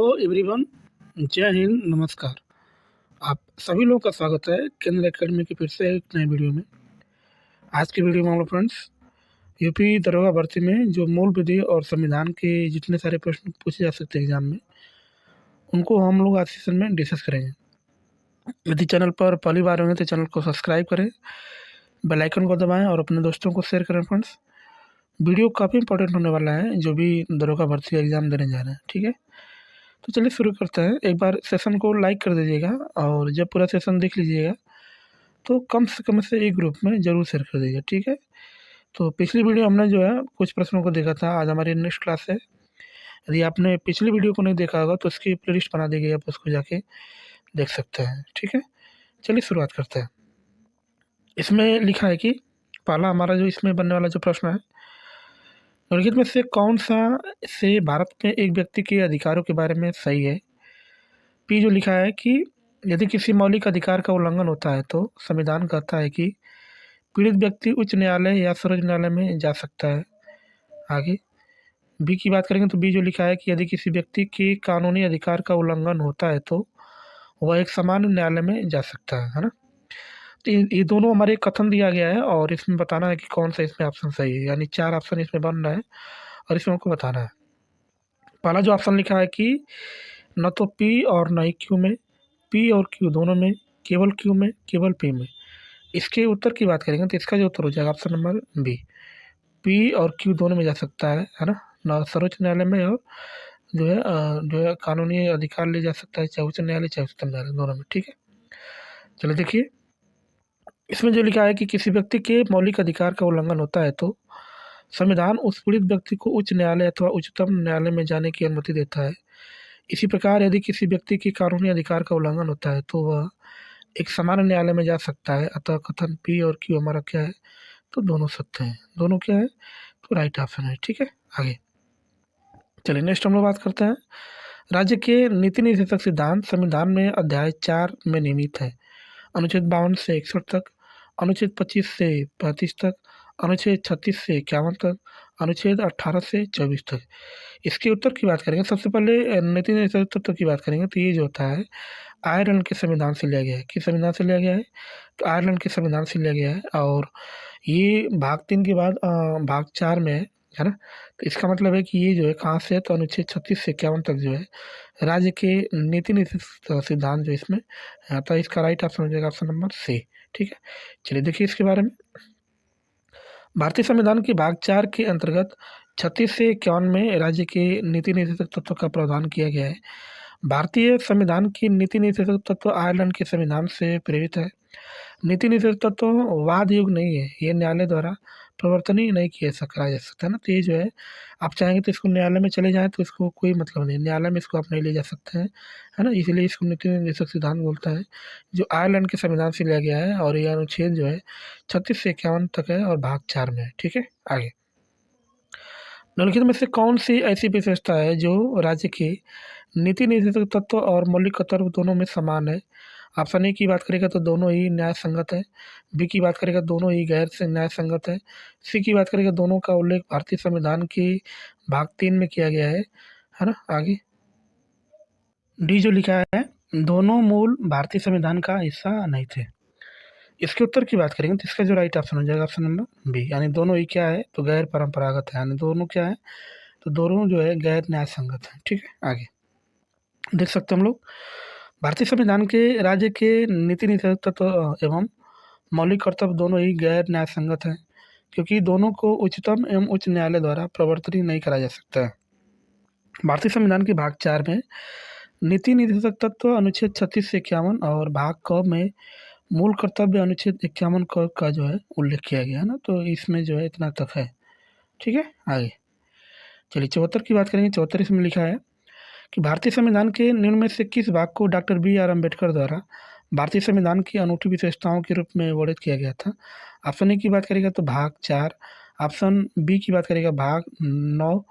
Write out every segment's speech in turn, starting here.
Hello everyone, जय हिंद, नमस्कार। आप सभी लोगों का स्वागत है केंद्र एकेडमी की फिर से एक नए वीडियो में। आज की वीडियो में हम लोग फ्रेंड्स यूपी दरोगा भर्ती में जो मूल विधि और संविधान के जितने सारे प्रश्न पूछे जा सकते हैं एग्जाम में, उनको हम लोग आज सेशन में डिस्कस करेंगे। यदि चैनल पर पहली बार होंगे तो चैनल को सब्सक्राइब करें, बेल आइकन को दबाएँ और अपने दोस्तों को शेयर करें। फ्रेंड्स, वीडियो काफ़ी इंपॉर्टेंट होने वाला है जो भी दरोगा भर्ती एग्ज़ाम देने जा रहे हैं। ठीक है, तो चलिए शुरू करते हैं। एक बार सेशन को लाइक कर दीजिएगा और जब पूरा सेशन देख लीजिएगा तो कम से एक ग्रुप में ज़रूर शेयर कर दीजिएगा। ठीक है, तो पिछली वीडियो हमने जो है कुछ प्रश्नों को देखा था। आज हमारी नेक्स्ट क्लास है। यदि आपने पिछली वीडियो को नहीं देखा होगा तो उसकी प्लेलिस्ट बना दी गई है, आप उसको जाके देख सकते हैं। ठीक है, चलिए शुरुआत करते हैं। इसमें लिखा है कि पहला हमारा जो इसमें बनने वाला जो प्रश्न है, निम्नलिखित में से कौन सा से भारत में एक व्यक्ति के अधिकारों के बारे में सही है। पी जो लिखा है कि यदि किसी मौलिक अधिकार का उल्लंघन होता है तो संविधान कहता है कि पीड़ित व्यक्ति उच्च न्यायालय या सर्वोच्च न्यायालय में जा सकता है। आगे बी की बात करेंगे तो बी जो लिखा है कि यदि किसी व्यक्ति के कानूनी अधिकार का उल्लंघन होता है तो वह एक सामान्य न्यायालय में जा सकता है ना। तो ये दोनों हमारे कथन दिया गया है और इसमें बताना है कि कौन सा इसमें ऑप्शन सही है। यानी 4 ऑप्शन इसमें बन रहा है और इसमें हमको बताना है। पहला जो ऑप्शन लिखा है कि न तो पी और न ही क्यू में, पी और क्यू दोनों में, केवल क्यू में, केवल पी में। इसके उत्तर की बात करेंगे तो इसका जो उत्तर हो जाएगा ऑप्शन नंबर बी, पी और क्यू दोनों में जा सकता है ना। न सर्वोच्च न्यायालय में और जो है कानूनी अधिकार ले जा सकता है, चाहे उच्च न्यायालय चाहे उच्चतम न्यायालय, दोनों में। ठीक है, चलिए देखिए इसमें जो लिखा है कि किसी व्यक्ति के मौलिक अधिकार का उल्लंघन होता है तो संविधान उस पीड़ित व्यक्ति को उच्च न्यायालय अथवा उच्चतम न्यायालय में जाने की अनुमति देता है। इसी प्रकार यदि किसी व्यक्ति के कानूनी अधिकार का उल्लंघन होता है तो वह एक सामान्य न्यायालय में जा सकता है। अतः कथन पी और क्यू हमारा क्या है, तो दोनों सत्य हैं। दोनों क्या है, तो राइट ऑप्शन है। ठीक है, आगे चलिए नेक्स्ट हम लोग बात करते हैं। राज्य के नीति निर्देशक सिद्धांत संविधान में अध्याय 4 में नियमित है। अनुच्छेद 52 से 61 तक, अनुच्छेद 25 से 35 तक, अनुच्छेद 36 से 51 तक, अनुच्छेद 18 से 24 तक। इसके उत्तर की बात करेंगे, सबसे पहले नीति निर्देशक तत्व की बात करेंगे तो ये जो होता है आयरलैंड के संविधान से लिया गया है। किस संविधान से लिया गया है, तो आयरलैंड के संविधान से लिया गया है। और ये भाग 3 के बाद भाग 4 में है ना। तो इसका मतलब है कि ये जो है कहाँ से है, तो अनुच्छेद 36 से 51 तक जो है राज्य के नीति निर्देशक सिद्धांत जो इसमें आता है, इसका राइट ऑप्शन हो जाएगा ऑप्शन नंबर सी। ठीक है, चलिए देखिए इसके बारे में। भारतीय संविधान के भाग 4 के अंतर्गत 36 से 51 में राज्य के नीति निर्देशक तत्व का प्रावधान किया गया है। भारतीय संविधान की नीति निर्देशक तत्व आयरलैंड के संविधान से प्रेरित है। नीति निर्देशक तत्व वाद युग नहीं है, ये न्यायालय द्वारा प्रवर्तनीय नहीं किया करा जा सकता है ना। तो ये जो है आप चाहेंगे तो इसको न्यायालय में चले जाएँ तो इसको कोई मतलब नहीं, न्यायालय में इसको आप नहीं ले जा सकते हैं, है ना। इसीलिए इसको नीति निर्देशक सिद्धांत बोलता है, जो आयरलैंड के संविधान से लिया गया है। और ये अनुच्छेद जो है 36 से 51 तक है और भाग 4 में है। ठीक है, आगे निम्नलिखित में से कौन सी ऐसी विशेषता है जो राज्य के नीति निर्देशक तत्व और मौलिक तत्व दोनों में समान है। ऑप्शन ए की बात करेगा तो दोनों ही न्याय संगत है, बी की बात करेगा दोनों ही गैर से न्याय संगत है, सी की बात करेगा दोनों का उल्लेख भारतीय संविधान के भाग 3 में किया गया है ना। आगे डी जो लिखा है दोनों मूल भारतीय संविधान का हिस्सा नहीं थे। इसके उत्तर की बात करेंगे तो इसका जो राइट ऑप्शन हो जाएगा ऑप्शन नंबर बी, यानी दोनों ही क्या है, तो गैर परंपरागत है। यानी दोनों क्या है, तो दोनों जो है गैर न्याय संगत है। ठीक है, आगे देख सकते हैं हम लोग भारतीय संविधान के राज्य के नीति निर्देशक तत्व एवं मौलिक कर्तव्य दोनों ही गैर न्याय संगत हैं, क्योंकि दोनों को उच्चतम एवं उच्च न्यायालय द्वारा प्रवर्तनीय नहीं करा जा सकता है। भारतीय संविधान के भाग 4 में नीति निर्देशक तत्व अनुच्छेद 36 से 51 और भाग क में मूल कर्तव्य अनुच्छेद 51 क का जो है उल्लेख किया गया है ना। तो इसमें जो है इतना तक है। ठीक है, आगे चलिए 74 की बात करेंगे। 74 इसमें लिखा है कि भारतीय संविधान के निम्न में से किस भाग को डॉक्टर BR अम्बेडकर द्वारा भारतीय संविधान की अनूठी विशेषताओं के रूप में वर्णित किया गया था। ऑप्शन ए की बात करेगा तो भाग 4, ऑप्शन बी की बात करेगा भाग 9,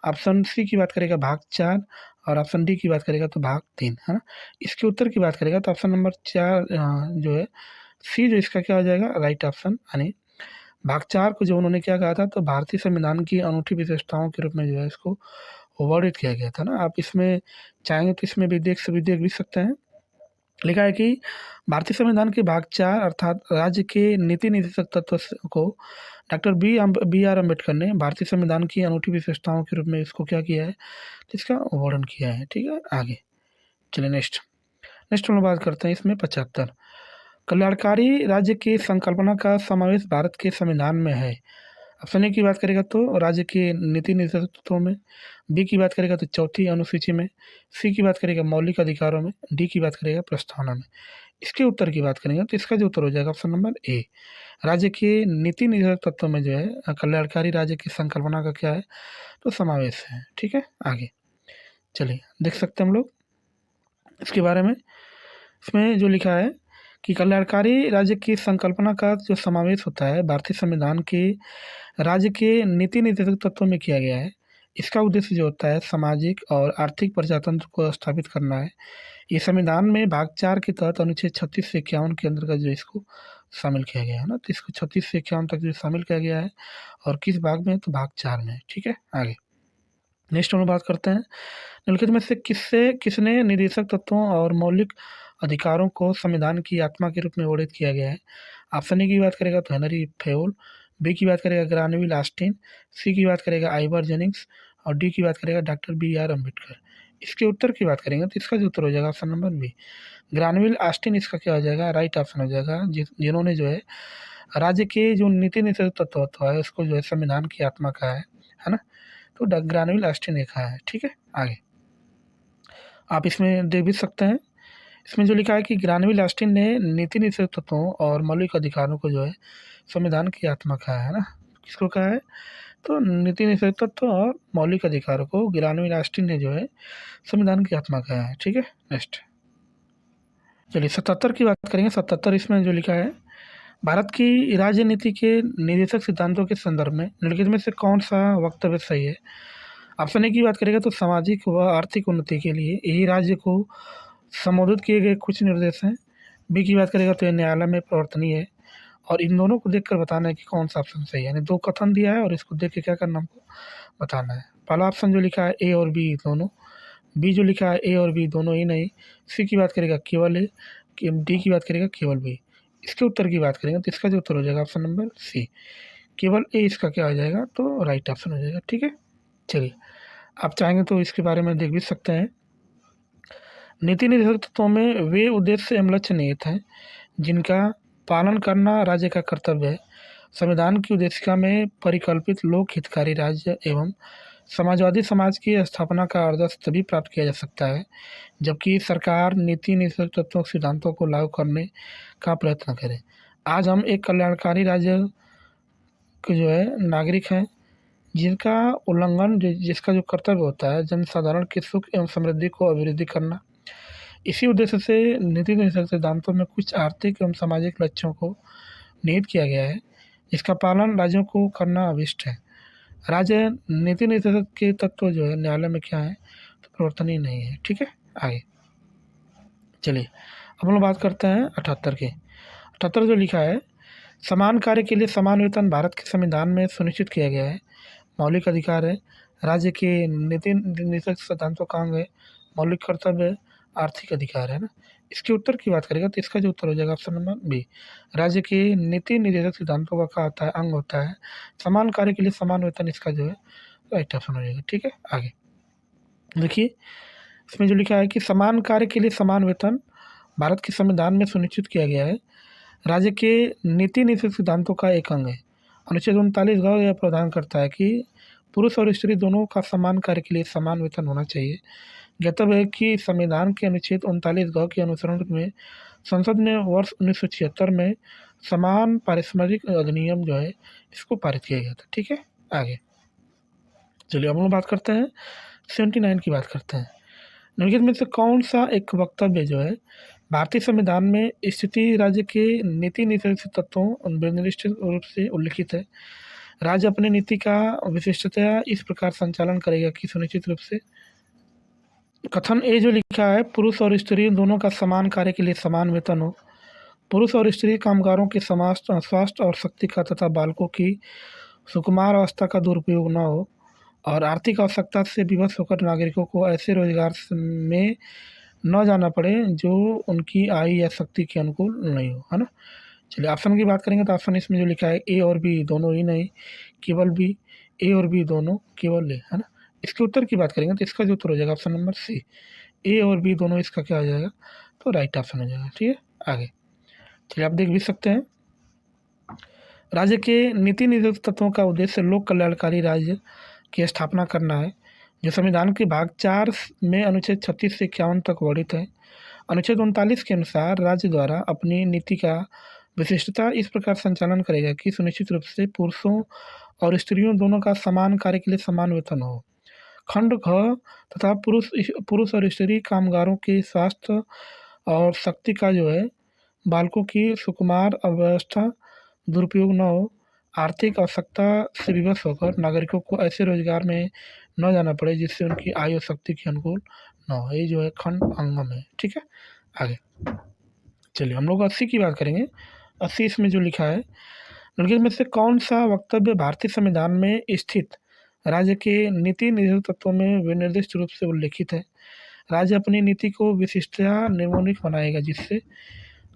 ऑप्शन सी की बात करेगा भाग 4 और ऑप्शन डी की बात करेगा तो भाग 3, है ना। इसके उत्तर की बात करेगा तो ऑप्शन नंबर 4 जो है सी जो इसका क्या हो जाएगा, राइट ऑप्शन। यानी भाग 4 को जो उन्होंने क्या कहा था, तो भारतीय संविधान की अनूठी विशेषताओं के रूप में जो है इसको वर्णित किया गया था ना। आप इसमें चाहेंगे तो इसमें भी देख भी सकते हैं। लिखा है कि भारतीय संविधान के भाग 4 अर्थात राज्य के नीति निर्देशक तत्व को डॉक्टर बी आर अम्बेडकर ने भारतीय संविधान की अनूठी विशेषताओं के रूप में इसको क्या किया है, तो इसका वर्णन किया है। ठीक है, आगे चलिए नेक्स्ट हम लोग बात करते हैं इसमें 75 कल्याणकारी राज्य की संकल्पना का समावेश भारत के संविधान में है। ऑप्शन ए की बात करेगा तो राज्य के नीति निर्देशक तत्वों में, बी की बात करेगा तो चौथी अनुसूची में, सी की बात करेगा मौलिक अधिकारों में, डी की बात करेगा प्रस्तावना में। इसके उत्तर की बात करेंगे तो इसका जो उत्तर हो जाएगा ऑप्शन नंबर ए, राज्य के नीति निर्देशक तत्वों में जो है कल्याणकारी राज्य की संकल्पना का क्या है, तो समावेश है। ठीक है, आगे चलिए देख सकते हैं हम लोग इसके बारे में। इसमें जो लिखा है कि कल्याणकारी राज्य की संकल्पना का जो समावेश होता है भारतीय संविधान के राज्य के नीति निर्देशक तत्वों में किया गया है। इसका उद्देश्य जो होता है सामाजिक और आर्थिक प्रजातंत्र को स्थापित करना है। ये संविधान में भाग 4 के तहत अनुच्छेद 36 से 51 के अंतर्गत जो इसको शामिल किया गया है ना, तो इसको 36 से 51 तक जो शामिल किया गया है और किस भाग में है, तो भाग 4 में। ठीक है, आगे नेक्स्ट हम लोग बात करते हैं निम्नलिखित में से किसने निर्देशक तत्वों और मौलिक अधिकारों को संविधान की आत्मा के रूप में वर्णित किया गया है। ऑप्शन ए की बात करेगा तो हेनरी फेयोल, बी की बात करेगा ग्रानविल ऑस्टिन, सी की बात करेगा आइवर जेनिंग्स और डी की बात करेगा डॉक्टर बी आर अम्बेडकर। इसके उत्तर की बात करेंगे तो इसका जो उत्तर हो जाएगा ऑप्शन नंबर बी, ग्रानविल ऑस्टिन इसका क्या हो जाएगा, राइट ऑप्शन हो जाएगा। जिन्होंने जो है राज्य के जो नीति निर्देशक तत्व है उसको जो है संविधान की आत्मा का है ना, तो ग्रानविल ऑस्टिन लिखा है। ठीक है, आगे आप इसमें देख भी सकते हैं। इसमें जो लिखा है कि ग्रानविल ऑस्टिन ने नीति निर्देशक तत्वों और मौलिक अधिकारों को जो है संविधान की आत्मा कहा है ना, किसको कहा है, तो नीति निर्देशक तत्व और मौलिक अधिकारों को ग्रानविल ऑस्टिन ने जो है संविधान की आत्मा कहा है। ठीक है, नेक्स्ट चलिए 77 की बात करेंगे। 77 इसमें जो लिखा है भारत की राजनीति के निर्देशक सिद्धांतों के संदर्भ में निम्नलिखित में से कौन सा वक्तव्य सही है। ऑप्शन ए की बात करेगा तो सामाजिक व आर्थिक उन्नति के लिए यही राज्य को संबोधित किए गए कुछ निर्देश हैं। बी की बात करेगा तो ये न्यायालय में प्रवर्तनीय है। और इन दोनों को देखकर बताना है कि कौन सा ऑप्शन सही है, यानी दो कथन दिया है और इसको देख के क्या करना हमको बताना है। पहला ऑप्शन जो लिखा है ए और बी दोनों, बी जो लिखा है ए और बी दोनों ही नहीं, सी की बात करेगा केवल ए, डी की बात करेगा केवल बी। इसके उत्तर की बात करेंगे तो इसका जो उत्तर हो जाएगा ऑप्शन नंबर सी, केवल ए इसका क्या हो जाएगा, तो राइट ऑप्शन हो जाएगा। ठीक है, चलिए आप चाहेंगे तो इसके बारे में देख भी सकते हैं। नीति निर्देशक तत्वों में वे उद्देश्य एवं लक्ष्य निहित हैं जिनका पालन करना राज्य का कर्तव्य है। संविधान की उद्देशिका में परिकल्पित लोक हितकारी राज्य एवं समाजवादी समाज की स्थापना का आदर्श तभी प्राप्त किया जा सकता है जबकि सरकार नीति निर्देशक तत्वों सिद्धांतों को लागू करने का प्रयत्न करे। आज हम एक कल्याणकारी राज्य के जो है नागरिक हैं जिनका उल्लंघन जिसका जो कर्तव्य होता है जनसाधारण के सुख एवं समृद्धि को अभिवृद्धि करना। इसी उद्देश्य से नीति निर्देशक सिद्धांतों में कुछ आर्थिक एवं सामाजिक लक्ष्यों को निहित किया गया है जिसका पालन राज्यों को करना अभिष्ट है। राज्य नीति निर्देशक के तत्व जो है न्यायालय में क्या है, तो प्रवर्तनीय नहीं है। ठीक है, आगे चलिए अब हम लोग बात करते हैं 78 की। 78 जो लिखा है समान कार्य के लिए समान वेतन भारत के संविधान में सुनिश्चित किया गया है। मौलिक अधिकार है, राज्य के नीति निर्देशक सिद्धांतों का अंग है, मौलिक कर्तव्य है, आर्थिक अधिकार है ना। इसके उत्तर की बात करेगा तो इसका जो उत्तर हो जाएगा ऑप्शन नंबर बी, राज्य के नीति निर्देशक सिद्धांतों का क्या होता है, अंग होता है समान कार्य के लिए समान वेतन, इसका जो है राइट ऑप्शन हो जाएगा। ठीक है, आगे देखिए इसमें जो लिखा है कि समान कार्य के लिए समान वेतन भारत के संविधान में सुनिश्चित किया गया है, राज्य के नीति निर्देशक सिद्धांतों का एक अंग है। अनुच्छेद 39 ग यह प्रावधान करता है कि पुरुष और स्त्री दोनों का समान कार्य के लिए समान वेतन होना चाहिए। ज्ञातव्य है कि संविधान के अनुच्छेद 39 ग के अनुसरण में संसद ने वर्ष 1976 में समान पारिश्रमिक अधिनियम जो है इसको पारित किया गया था। ठीक है, आगे चलिए अब हम बात करते हैं 79 की बात करते हैं। निम्नलिखित में से कौन सा एक वक्तव्य जो है भारतीय संविधान में स्थिति राज्य के नीति निर्देशक तत्वों निर्दिष्ट रूप से उल्लिखित है। राज्य अपनी नीति का विशिष्टतया इस प्रकार संचालन करेगा कि सुनिश्चित रूप से कथन ए जो लिखा है पुरुष और स्त्री दोनों का समान कार्य के लिए समान वेतन हो, पुरुष और स्त्री कामगारों के स्वास्थ्य और शक्ति का तथा बालकों की सुकुमार अवस्था का दुरुपयोग न हो, और आर्थिक आवश्यकता से विवश होकर नागरिकों को ऐसे रोजगार में न जाना पड़े जो उनकी आय या शक्ति के अनुकूल नहीं हो, है ना। चलिए ऑप्शन की बात करेंगे तो ऑप्शन इसमें जो लिखा है ए और बी दोनों ही नहीं, केवल बी, ए और बी दोनों केवल ए, है ना। इसके उत्तर की बात करेंगे तो इसका जो उत्तर हो जाएगा ऑप्शन नंबर सी, ए और बी दोनों इसका क्या हो जाएगा, तो राइट ऑप्शन हो जाएगा। ठीक है, आगे चलिए आप देख भी सकते हैं, राज्य के नीति निर्देशक तत्वों का उद्देश्य लोक कल्याणकारी राज्य की स्थापना करना है, जो संविधान के भाग 4 में अनुच्छेद 36 से 51 तक वर्णित है। अनुच्छेद 39 के अनुसार राज्य द्वारा अपनी नीति का विशिष्टता इस प्रकार संचालन करेगा कि सुनिश्चित रूप से पुरुषों और स्त्रियों दोनों का समान कार्य के लिए समान वेतन हो। खंड घ तथा पुरुष और स्त्री कामगारों के स्वास्थ्य और शक्ति का जो है बालकों की सुकुमार अव्यवस्था दुरुपयोग न हो, आर्थिक आवश्यकता से विवश होकर नागरिकों को ऐसे रोजगार में न जाना पड़े जिससे उनकी आयु और शक्ति के अनुकूल न हो। ये जो है खंड अंगम है। ठीक है, आगे चलिए हम लोग 80 की बात करेंगे। 80 इसमें जो लिखा है, निम्नलिखित में से कौन सा वक्तव्य भारतीय संविधान में स्थित राज्य के नीति निर्देशक तत्वों में विनिर्दिष्ट रूप से उल्लेखित है। राज्य अपनी नीति को विशिष्टता निर्मोनिक बनाएगा जिससे,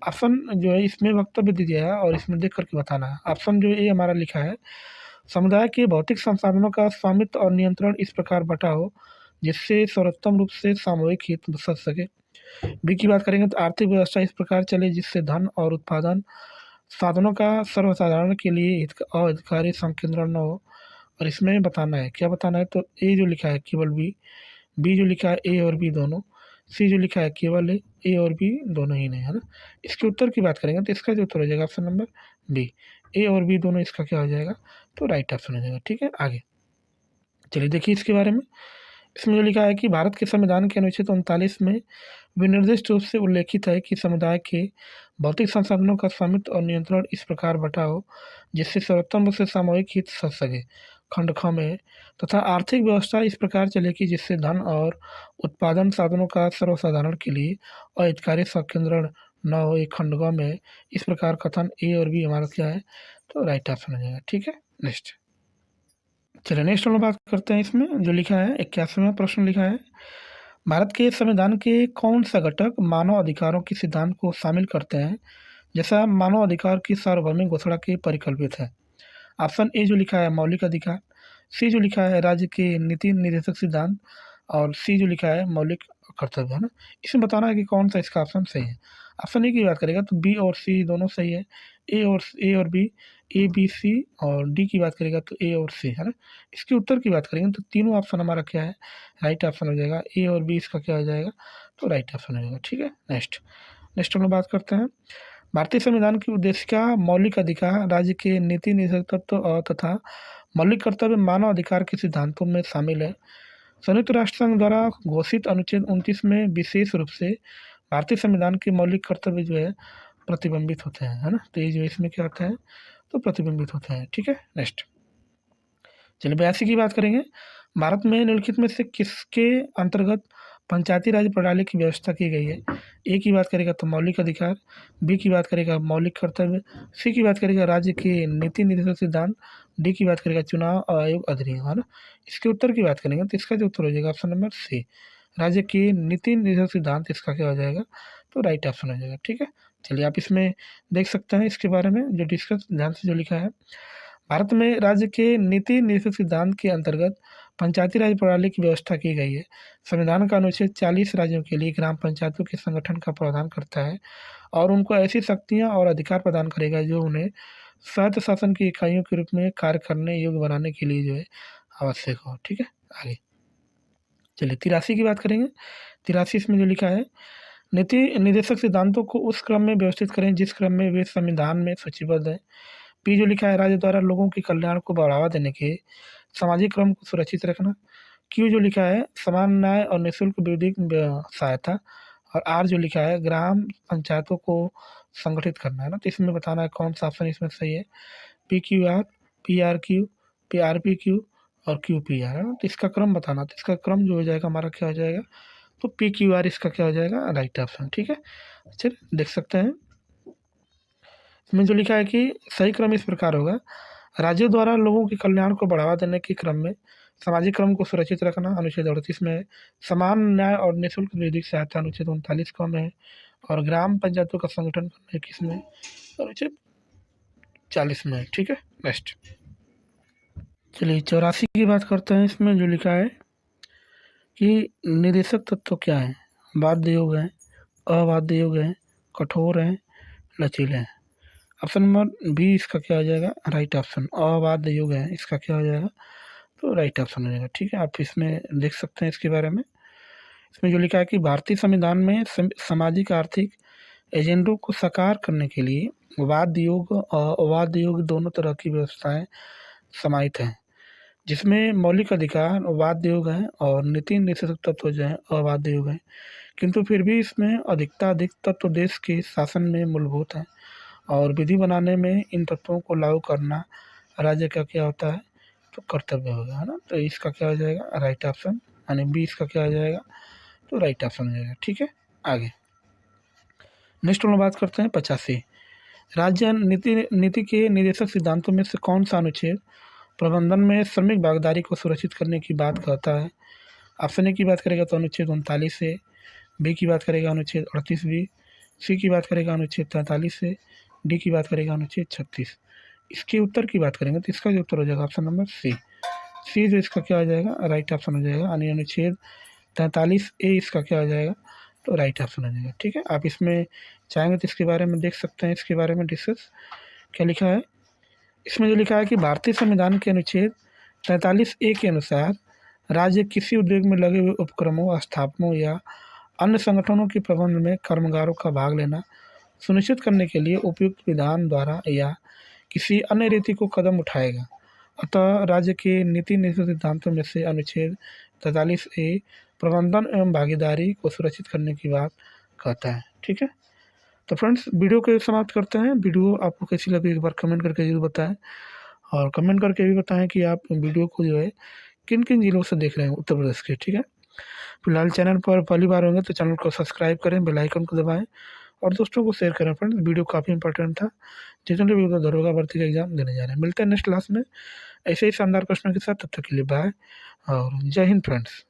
ऑप्शन जो है इसमें वक्तव्य दे दिया है और इसमें देख करके बताना है। ऑप्शन जो ये हमारा लिखा है, समुदाय के भौतिक संसाधनों का स्वामित्व और नियंत्रण इस प्रकार बटा हो जिससे सर्वोत्तम रूप से सामूहिक हित सध सके। बी की बात करेंगे तो आर्थिक व्यवस्था इस प्रकार चले जिससे धन और उत्पादन साधनों का सर्वसाधारण के लिए अधिकारी संकेंद्रण न हो, और इसमें बताना है, क्या बताना है, तो ए जो लिखा है केवल बी, बी जो लिखा है ए और बी दोनों, सी जो लिखा है केवल ए और बी दोनों ही नहीं, है ना। इसके उत्तर की बात करेंगे तो इसका जो उत्तर हो जाएगा ऑप्शन नंबर बी, ए और बी दोनों इसका क्या हो जाएगा, तो राइट ऑप्शन हो जाएगा। ठीक है, आगे चलिए देखिए इसके बारे में, इसमें जो लिखा है कि भारत के संविधान के अनुच्छेद 39 में विनिर्दिष्ट रूप से उल्लेखित है कि समुदाय के भौतिक संसाधनों का स्वामित्व और नियंत्रण इस प्रकार बटा हो जिससे सर्वोत्तम रूप से सामूहिक हित सध सके। खंड ख में, तथा आर्थिक व्यवस्था इस प्रकार चलेगी जिससे धन और उत्पादन साधनों का सर्वसाधारण के लिए अहितकारी संकेंद्रण न हो, एक खंड ग में इस प्रकार कथन ए और बी हमारा क्या है, तो राइट ऑप्शन हो जाएगा। ठीक है, नेक्स्ट चलिए नेक्स्ट हम बात करते हैं, इसमें जो लिखा है 81वां प्रश्न लिखा है, भारत के संविधान के कौन सा घटक मानव अधिकारों के सिद्धांत को शामिल करते हैं जैसा मानव अधिकार की सार्वभौमिक घोषणा के परिकल्पित है। ऑप्शन ए जो लिखा है मौलिक अधिकार, सी जो लिखा है राज्य के नीति निर्देशक सिद्धांत, और सी जो लिखा है मौलिक कर्तव्य, है ना। इसमें बताना है कि कौन सा इसका ऑप्शन सही है। ऑप्शन ए की बात करेगा तो बी और सी दोनों सही है, ए और बी, ए बी सी, और डी की बात करेगा तो ए और सी, है ना। इसके उत्तर की बात करेंगे तो तीनों ऑप्शन हमारा क्या है, राइट ऑप्शन हो जाएगा, ए और बी इसका क्या हो जाएगा, तो राइट ऑप्शन हो जाएगा। ठीक है, नेक्स्ट नेक्स्ट हम लोग बात करते हैं, भारतीय संविधान की उद्देशिका मौलिक अधिकार राज्य के नीति निर्देशक तत्व तथा मौलिक कर्तव्य मानव अधिकार के सिद्धांतों में शामिल है। संयुक्त राष्ट्र संघ द्वारा घोषित अनुच्छेद 29 में विशेष रूप से भारतीय संविधान के मौलिक कर्तव्य जो है प्रतिबिंबित होते हैं, है ना। तो ये जो इसमें क्या होता है, तो प्रतिबिंबित होते हैं। ठीक है, नेक्स्ट चलिए 82 की बात करेंगे, भारत में निम्नलिखित में से किसके अंतर्गत पंचायती राज प्रणाली की व्यवस्था की गई है। ए की बात करेगा तो मौलिक अधिकार, बी की बात करेगा मौलिक कर्तव्य, सी की बात करेगा राज्य के नीति निर्देशक सिद्धांत, डी की बात करेगा चुनाव आयोग अधिनियम, है ना। इसके उत्तर की बात करेंगे तो इसका जो उत्तर हो जाएगा ऑप्शन नंबर सी, राज्य के नीति निर्देशक सिद्धांत इसका क्या हो जाएगा, तो राइट ऑप्शन हो जाएगा। ठीक है, चलिए आप इसमें देख सकते हैं इसके बारे में जो डिस्कस ध्यान से जो लिखा है, भारत में राज्य के नीति निर्देशक सिद्धांत के अंतर्गत पंचायती राज प्रणाली की व्यवस्था की गई है। संविधान का अनुच्छेद 40 राज्यों के लिए ग्राम पंचायतों के संगठन का प्रावधान करता है और उनको ऐसी शक्तियां और अधिकार प्रदान करेगा जो उन्हें स्वायत्त शासन की इकाइयों के रूप में कार्य करने योग्य बनाने के लिए जो है आवश्यक हो। ठीक है, आगे चलिए 83 की बात करेंगे। 83 इसमें जो लिखा है, नीति निर्देशक सिद्धांतों को उस क्रम में व्यवस्थित करें जिस क्रम में वे संविधान में सूचीबद्ध है। पी जो लिखा है, राज्य द्वारा लोगों के कल्याण को बढ़ावा देने के सामाजिक क्रम को सुरक्षित रखना। क्यू जो लिखा है, समान न्याय और निःशुल्क विधिक सहायता, और आर जो लिखा है, ग्राम पंचायतों को संगठित करना, है ना। तो इसमें बताना है कौन सा ऑप्शन इसमें सही है, P Q R, P R Q, P R P Q और क्यू पी आर, है ना। तो इसका क्रम बताना, तो इसका क्रम जो हो जाएगा हमारा क्या हो जाएगा, तो पी क्यू आर इसका क्या हो जाएगा, राइट ऑप्शन। ठीक है, चलिए देख सकते हैं इसमें जो लिखा है कि सही क्रम इस प्रकार होगा, राज्यों द्वारा लोगों के कल्याण को बढ़ावा देने के क्रम में सामाजिक क्रम को सुरक्षित रखना अनुच्छेद 38 में है। समान न्याय और निःशुल्क विधिक सहायता अनुच्छेद 39 क में है। और ग्राम पंचायतों का संगठन करना किसमें, अनुच्छेद 40 में है। ठीक है, नेक्स्ट चलिए 84 की बात करते हैं। इसमें जो लिखा है कि निर्देशक तत्व क्या है, बाध्य योग है, अबाध्य योग है, कठोर है, लचीले हैं। ऑप्शन नंबर बी इसका क्या हो जाएगा, राइट ऑप्शन। अबाध्य योग है, इसका क्या हो जाएगा, तो राइट ऑप्शन हो जाएगा। ठीक है, आप इसमें देख सकते हैं इसके बारे में। इसमें जो लिखा है कि भारतीय संविधान में सामाजिक आर्थिक एजेंडों को साकार करने के लिए वाद्य योग और अवाद्य योग दोनों तरह की व्यवस्थाएं समाहित हैं, जिसमें मौलिक अधिकार वाद्य योग है और नीति निर्देशक तत्व जो है अवाद्य योग है। किंतु फिर भी इसमें अधिक तत्व देश के शासन में मूलभूत है और विधि बनाने में इन तत्वों को लागू करना राज्य का क्या होता है, तो कर्तव्य होगा, है ना। तो इसका क्या हो जाएगा, राइट ऑप्शन, यानी बी इसका क्या हो जाएगा, तो राइट ऑप्शन हो जाएगा। ठीक है, आगे नेक्स्ट हम बात करते हैं 85। राज्य नीति के निर्देशक सिद्धांतों में से कौन सा अनुच्छेद प्रबंधन में श्रमिक भागीदारी को सुरक्षित करने की बात करता है। ऑप्शन ए की बात करेगा तो अनुच्छेद 39 से, बी की बात करेगा अनुच्छेद 38 बी, सी की बात करेगा अनुच्छेद 43 से, डी की बात करेगा अनुच्छेद 36। इसके उत्तर की बात करेंगे तो इसका जो उत्तर हो जाएगा ऑप्शन नंबर सी जो इसका क्या हो जाएगा, राइट ऑप्शन हो जाएगा, यानी अनुच्छेद 43 ए इसका क्या हो जाएगा, तो राइट ऑप्शन हो जाएगा। ठीक है, आप इसमें चाहेंगे तो इसके बारे में देख सकते हैं, इसके बारे में डिस्कस क्या लिखा है। इसमें जो लिखा है कि भारतीय संविधान के अनुच्छेद 43 ए के अनुसार राज्य किसी उद्योग में लगे हुए उपक्रमों, स्थापनों या अन्य संगठनों के प्रबंध में कर्मगारों का भाग लेना सुनिश्चित करने के लिए उपयुक्त विधान द्वारा या किसी अन्य रीति को कदम उठाएगा। अतः राज्य के नीति निर्देशक सिद्धांतों में से अनुच्छेद 43 ए प्रबंधन एवं भागीदारी को सुरक्षित करने की बात कहता है। ठीक है, तो फ्रेंड्स वीडियो को समाप्त करते हैं। वीडियो आपको कैसी लगी एक बार कमेंट करके जरूर बताएं, और कमेंट करके भी बताएं कि आप वीडियो को जो है किन किन जिलों से देख रहे हैं उत्तर प्रदेश के। ठीक है, फिलहाल चैनल पर पहली बार होंगे तो चैनल को सब्सक्राइब करें, बेल आइकन को दबाएं और दोस्तों को शेयर करें। फ्रेंड्स वीडियो काफ़ी इंपॉर्टेंट था, जितने भी उधर दरोगा भर्ती का एग्जाम देने जा रहे हैं। मिलते हैं नेक्स्ट क्लास में ऐसे ही शानदार प्रश्नों के साथ, तब तक के लिए बाय और जय हिंद फ्रेंड्स।